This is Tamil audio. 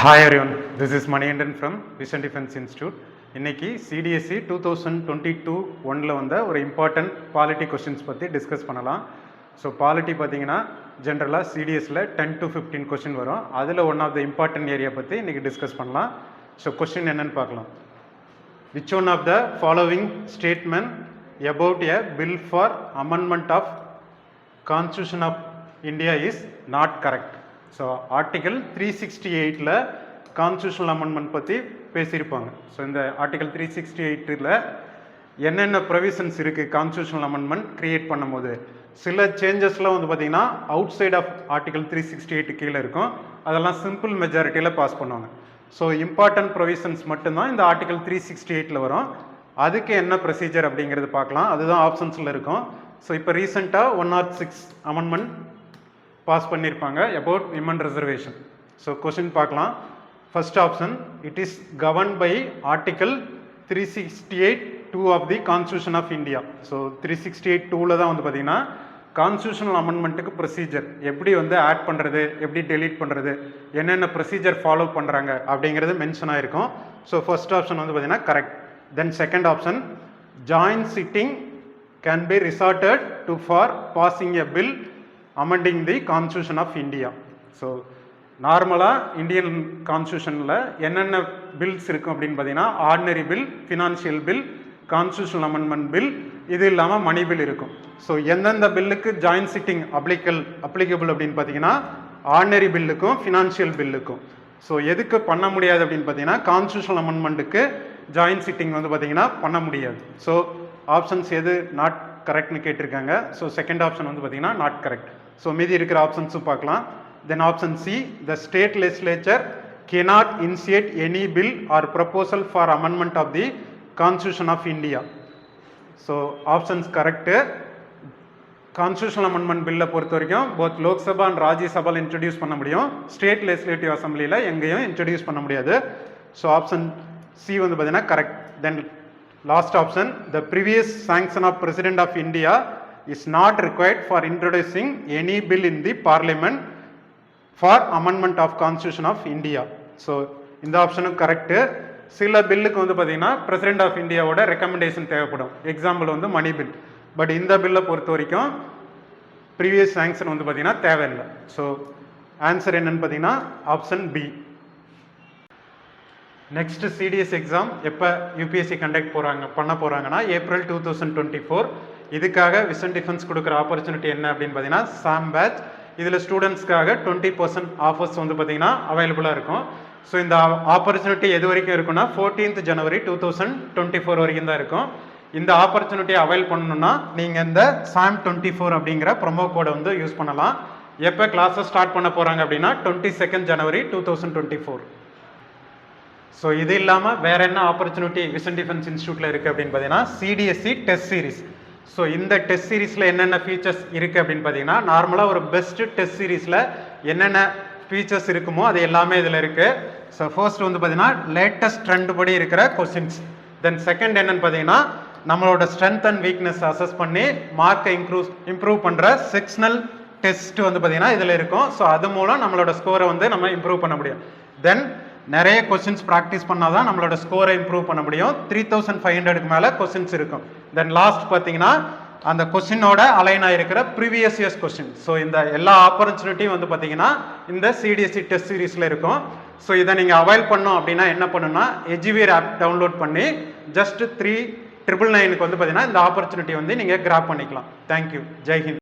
Hi everyone, this is Maniyandan from Vision Defense Institute. இன்னைக்கு சிடிஎஸ்சி 2022 ஒன்றில் வந்த ஒரு இம்பார்ட்டன்ட் பாலிட்டி கொஸ்டின்ஸ் பற்றி டிஸ்கஸ் பண்ணலாம். ஸோ பாலிட்டி பார்த்தீங்கன்னா ஜென்ரலாக சிடிஎஸ்சில் 10 to 15 கொஸ்டின் வரும். அதில் one of the important area பற்றி இன்றைக்கி டிஸ்கஸ் பண்ணலாம். ஸோ கொஸ்டின் என்னன்னு பார்க்கலாம். Which one of the following statement about a bill for amendment of constitution of India is not correct. So article 368 constitutional amendment பற்றி பேசியிருப்பாங்க. ஸோ இந்த ஆர்டிகல் 368 என்னென்ன ப்ரொவிஷன்ஸ் இருக்குது கான்ஸ்டியூஷனல் அமெண்ட்மெண்ட் க்ரியேட் பண்ணும்போது சில சேஞ்சஸ்லாம் வந்து பார்த்திங்கன்னா அவுட் சைட் ஆஃப் ஆர்டிகல் 368 கீழே இருக்கும். அதெல்லாம் சிம்பிள் மெஜாரிட்டியில் பாஸ் பண்ணுவாங்க. ஸோ இம்பார்ட்டன்ட் ப்ரொவிஷன்ஸ் மட்டும்தான் இந்த ஆர்டிகல் 368 வரும். அதுக்கு என்ன ப்ரொசீஜர் அப்படிங்கிறது பார்க்கலாம். அதுதான் ஆப்ஷன்ஸில் இருக்கும். ஸோ இப்போ ரீசெண்டாக 106 அமெண்ட்மெண்ட் பாஸ் பண்ணியிருப்பாங்க about women reservation. So question பார்க்கலாம். First option, it is govern by article 368(2) of the constitution of India. So 368(2) தான் வந்து பார்த்தீங்கன்னா கான்ஸ்டியூஷனல் அமெண்ட்மெண்ட்டுக்கு ப்ரொசீஜர் எப்படி வந்து ஆட் பண்ணுறது, எப்படி டெலீட் பண்ணுறது, என்னென்ன ப்ரொசீஜர் ஃபாலோ பண்ணுறாங்க அப்படிங்கிறது மென்ஷன் ஆகிருக்கும். ஸோ ஃபர்ஸ்ட் ஆப்ஷன் வந்து பார்த்தீங்கன்னா correct. Then second option, joint sitting can be resorted to for passing a bill amending the constitution of India. So நார்மலாக இந்தியன் கான்ஸ்டியூஷனில் என்னென்ன பில்ஸ் இருக்கும் அப்படின்னு பார்த்தீங்கன்னா ordinary bill, financial bill, constitutional amendment bill, இது இல்லாமல் மணி பில் இருக்கும். ஸோ எந்தெந்த பில்லுக்கு ஜாயின்ட் சிட்டிங் அப்ளிகபிள் அப்படின்னு பார்த்தீங்கன்னா ஆர்டினரி பில்லுக்கும் ஃபினான்ஷியல் பில்லுக்கும். ஸோ எதுக்கு பண்ண முடியாது அப்படின்னு பார்த்தீங்கன்னா கான்ஸ்டியூஷனல் அமெண்ட்மெண்ட்டுக்கு ஜாயின்ட் சிட்டிங் வந்து பார்த்தீங்கன்னா பண்ண முடியாது. ஸோ ஆப்ஷன்ஸ் எது நாட் கரெக்ட்னு கேட்டிருக்காங்க. ஸோ செகண்ட் ஆப்ஷன் வந்து பார்த்தீங்கன்னா நாட் கரெக்ட். ஸோ மீதி இருக்கிற ஆப்ஷன்ஸும் பார்க்கலாம். Then option C, the state legislature cannot initiate any bill or proposal for amendment of the Constitution of India. So options correct. Constitutional amendment பில்லை பொறுத்த வரைக்கும் போத் லோக்சபா அண்ட் ராஜ்யசபாவில் இன்ட்ரடியூஸ் பண்ண முடியும். ஸ்டேட் லெஜிஸ்லேட்டிவ் அசம்பிளியில் எங்கேயும் இன்ட்ரடியூஸ் பண்ண முடியாது. ஸோ ஆப்ஷன் சி வந்து பார்த்தீங்கன்னா correct. Then last option, the previous sanction of president of India is not required for introducing any bill in the parliament for amendment of constitution of India. So இந்த ஆப்ஷனும் கரெக்டு. சில பில்லுக்கு வந்து பார்த்தீங்கன்னா பிரசிடென்ட் ஆஃப் இந்தியாவோட ரெக்கமெண்டேஷன் தேவைப்படும். எக்ஸாம்பிள் வந்து மணி பில். பட் இந்த பில்லை பொறுத்த வரைக்கும் ப்ரீவியஸ் சாங்ஷன் வந்து பார்த்தீங்கன்னா தேவையில்லை. ஸோ ஆன்சர் என்னன்னு பார்த்தீங்கன்னா option B. Next CDS exam எப்போ யூபிஎஸ்சி கண்டக்ட் பண்ண போகிறாங்கன்னா ஏப்ரல் 2024. இதுக்காக விஷன் டிஃபென்ஸ் கொடுக்குற ஆப்பர்ச்சுனிட்டி என்ன அப்படின்னு பார்த்தீங்கன்னா சாம் பேட்ச். இதில் ஸ்டூடெண்ட்ஸ்க்காக 20% ஆஃபர்ஸ் வந்து பார்த்தீங்கன்னா அவைலபிளாக இருக்கும். ஸோ இந்த ஆப்பர்ச்சுனிட்டி எது வரைக்கும் இருக்குன்னா 14th January 2024 வரைக்கும் தான் இருக்கும். இந்த ஆப்பர்ச்சுனிட்டியை அவைல் பண்ணணும்னா நீங்கள் இந்த SAM24 அப்படிங்கிற ப்ரொமோ கோடை வந்து யூஸ் பண்ணலாம். எப்போ கிளாஸஸ் ஸ்டார்ட் பண்ண போகிறாங்க அப்படின்னா 22nd January 2024. ஸோ இது இல்லாமல் வேறு என்ன ஆப்பர்ச்சுனிட்டி விஷன் டிஃபென்ஸ் இன்ஸ்டியூட்டில் இருக்குது அப்படின்னு பார்த்தீங்கன்னா சிடிஎஸ்சி டெஸ்ட் சீரிஸ். ஸோ இந்த டெஸ்ட் சீரீஸில் என்னென்ன ஃபீச்சர்ஸ் இருக்குது அப்படின்னு பார்த்தீங்கன்னா நார்மலாக ஒரு பெஸ்ட்டு டெஸ்ட் சீரீஸில் என்னென்ன ஃபீச்சர்ஸ் இருக்குமோ அது எல்லாமே இதில் இருக்குது. ஸோ ஃபர்ஸ்ட் வந்து பார்த்தீங்கன்னா லேட்டஸ்ட் ட்ரெண்ட் படி இருக்கிற கொஸ்டின்ஸ். தென் செகண்ட் என்னென்னு பார்த்தீங்கன்னா நம்மளோட ஸ்ட்ரென்த் அண்ட் வீக்னஸ் அசஸ் பண்ணி மார்க்கை இம்ப்ரூவ் பண்ணுற செக்ஷனல் டெஸ்ட் வந்து பார்த்தீங்கன்னா இதில் இருக்கும். ஸோ அது மூலம் நம்மளோட ஸ்கோரை வந்து நம்ம இம்ப்ரூவ் பண்ண முடியும். தென் நிறைய கொஸ்டின்ஸ் ப்ராக்டிஸ் பண்ணால் தான் நம்மளோட ஸ்கோரை இம்ப்ரூவ் பண்ண முடியும். 3500க்கு மேலே கொஸ்டின்ஸ் இருக்கும். தென் லாஸ்ட் பார்த்தீங்கன்னா அந்த கொஸ்டினோட அலைன் ஆகிருக்கிற ப்ரீவியஸ் இயர்ஸ் கொஸ்டின். ஸோ இந்த எல்லா ஆப்பர்ச்சுனிட்டியும் வந்து பார்த்தீங்கன்னா இந்த சிடிஎஸ்சி டெஸ்ட் சீரீஸில் இருக்கும். ஸோ இதை நீங்கள் அவைல் பண்ணோம் அப்படின்னா என்ன பண்ணுன்னா எஜுவேர் ஆப் டவுன்லோட் பண்ணி ஜஸ்ட் 3999க்கு வந்து பார்த்தீங்கன்னா இந்த ஆப்பர்ச்சுனிட்டி வந்து நீங்கள் கிராப் பண்ணிக்கலாம். தேங்க்யூ. ஜெய்ஹிந்த்.